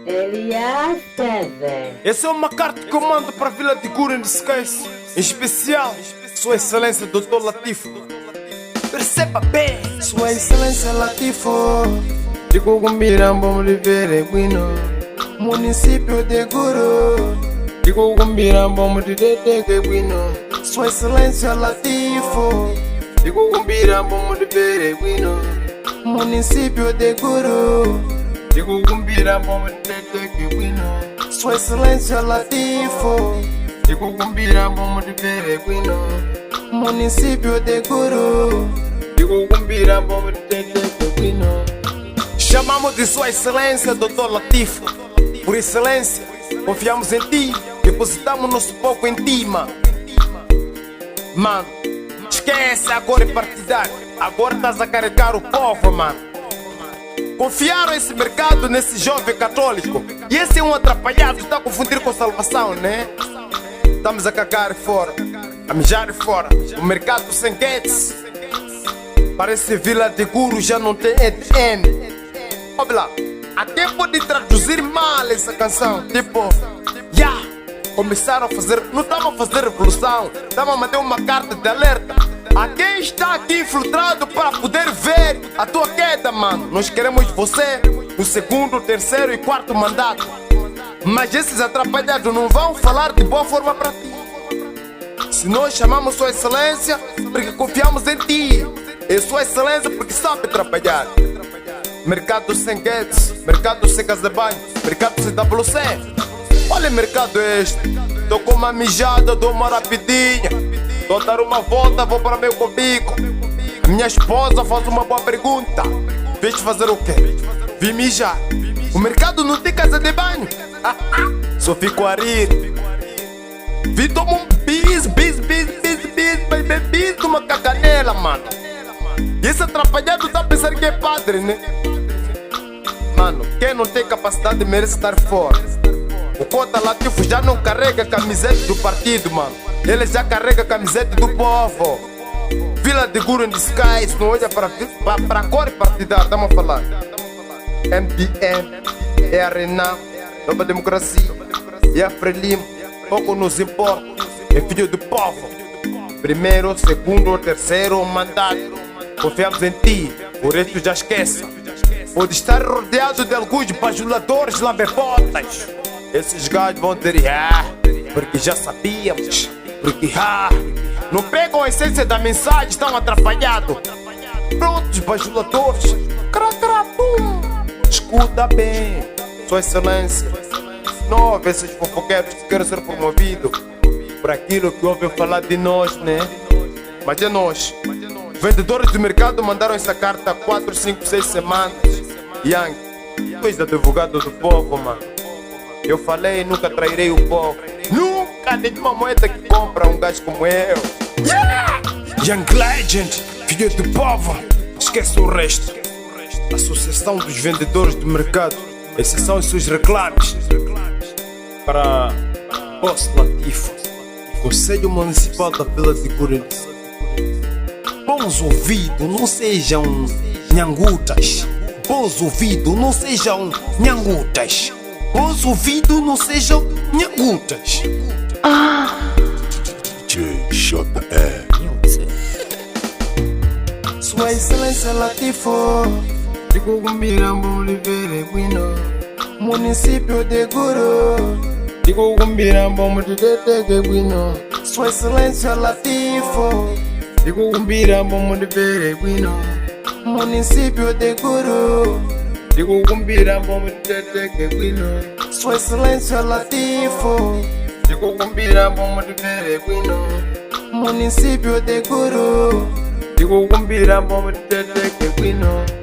Elias TV. Essa é uma carta de comando para a Vila de Guru de Skies. Em especial, Sua Excelência Dr. Latifo. Perceba bem, Sua Excelência Latifo, de Cogumbirambo, Oliveira e Guino, município de Guru, de Cogumbirambo, de Guino. Sua Excelência Latifo, de Cogumbirambo, Oliveira e Guino, município de Guru, de Cogumbirambo, de Guino. Sua Excelência Latifo, de Cogumbirambo, Oliveira e Guino, município de Guru, de Cogumbirambo, de Guino. chamamos de Sua Excelência Dr. Latifo. Por excelência, confiamos em ti, depositamos nosso pouco em ti, mano. Mano, esquece agora em partidário. Agora estás a carregar o povo, mano. Confiaram esse mercado nesse jovem católico. E esse é um atrapalhado, está a confundir com salvação, né? Estamos a cagar fora, a mijar fora. O mercado sem guedes. Parece Vila de Guru já não tem EDM. Olha lá, até pode traduzir mal essa canção. Tipo, começaram a fazer, não estavam a fazer revolução, estavam a mandar uma carta de alerta a quem está aqui infiltrado para poder ver a tua queda, mano. Nós queremos você no segundo, terceiro e quarto mandato. Mas esses atrapalhados não vão falar de boa forma para ti. Se nós chamamos Sua Excelência porque confiamos em ti, é Sua Excelência porque sabe trabalhar. Mercado sem guedes, mercado sem casa de banho, mercado sem WC. Olha mercado este, tô com uma mijada, dou uma rapidinha, tô a dar uma volta, vou para meu cubico. Minha esposa faz uma boa pergunta: viste fazer o quê? Vim mijar. O mercado não tem casa de banho. Só fico a rir. Vi tomar um bis, uma caganela, mano. E esse atrapalhado tá a pensar que é padre, né? Mano, quem não tem capacidade merece estar fora. O Cota Latifo já não carrega camiseta do partido, mano. Ele já carrega camiseta do povo. Vila de Guru de Skies não olha para a cor partidária, estamos a falar. MDM, é a Renan, Nova Democracia, é a Frelimo, pouco nos importa, é filho do povo. Primeiro, segundo, terceiro mandato, confiamos em ti, o resto já esqueça. Pode estar rodeado de alguns bajuladores lambepotas. Esses gajos vão dizer, porque já sabíamos, porque não pegam a essência da mensagem, estão atrapalhados. Prontos, bajuladores, cracrapum. Escuta bem, Sua Excelência, não houve esses fofoqueiros que querem ser promovidos por aquilo que ouvem falar de nós, né? Mas é nós. Vendedores do mercado mandaram essa carta há 4, 5, 6 semanas. Yang, tu és advogado do povo, mano. Eu falei, nunca trairei o povo. Nunca, nenhuma moeda que compra um gajo como eu. Young Legend, filho do povo. Esquece o resto. Associação dos Vendedores do Mercado. Esses são os seus reclames. Para Boss Latifo, Conselho Municipal da Vila de Guru. Bons ouvidos, não sejam nhangutas. Bons ouvidos, não sejam nhangutas. Bons ouvidos, não sejam nhangutas. JR. Sua Excelência Latifo, de Cogumbirambo, Oliveira e Guino, município de Guru, de Cogumbirambo, de Guino. Sua Excelência Latifo, de Cogumbirambo, Oliveira e Guino, município de Guru, de Cogumbirambo, de Guino. Sua Excelência Latifo, de Cogumbirambo, Oliveira e Guino, município de Guru, de Cogumbirambo, de Guino.